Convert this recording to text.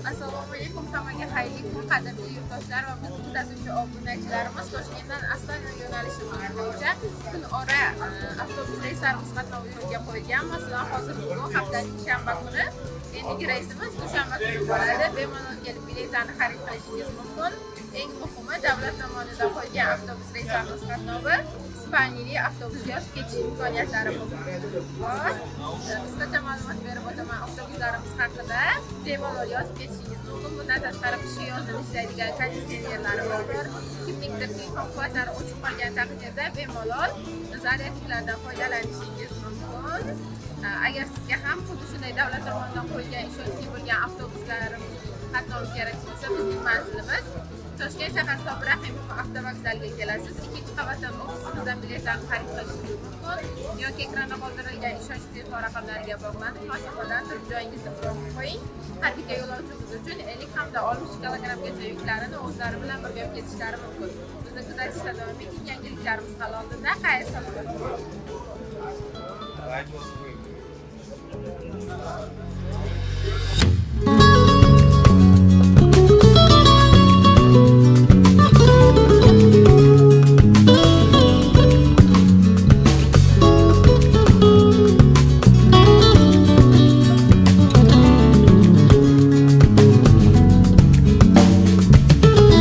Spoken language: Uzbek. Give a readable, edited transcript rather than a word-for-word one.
Assalomu alaykum hammaga, xayrli kun qadrli yurtdoshlar va bizni kuzatuvchi obunachilarimiz. Toshkentdan Astana yo'nalishi bo'yicha kunora avtobus reyslarimiz qatnovi yo'lga qo'yilgan. Masalan, hozir bugun haftaning shanba kuni endigi reysimiz dushanba kuni bo'ladi. Bemalol kelib biletlarni xarid qilishingiz mumkin. Eng muhimi, davlat tomonidan qo'yilgan avtobus reyslarimiz qatnovi Ispaniyali avtobus yo'lga ketish imkoniyatlari bor. Qisqacha ma'lumot berib o'taman avtobuslarimiz haqida. Bemalol yozib ketishingiz mumkin. Bundan tashqari qishki yozda ishlaydigan konditsionerlarimiz bor. Kimlikdir telefon quvvatlari o'chib qolgan taqdirda bemalol zaryadniklardan foydalanishingiz mumkin. Agar sizga ham xuddi shunday davlat tomonidan qo'yilgan ishonchli bo'lgan avtobuslarimiz qatnovi kerak bo'lsa, bizning manzilimiz Toshkent shahar Sobir Rahimov avtovokzaliga kelasiz. Ikkinchi qavatdan ofisimizdan biletlarni xarid qilishingiz mumkin yoki ekranda qoldirilgan ishonchli telefon raqamlariga bog'lanib, masofadan turib joyingizni biroq qo'ying. Har bitta yo'lovchimiz uchun 50 hamda 60 kilogrammgacha yuklarini o'zlari bilan birga olib ketishlari mumkin. Bizni kuzatishda davom eting. Yangiliklarimiz hali oldinda. Xayr salomat.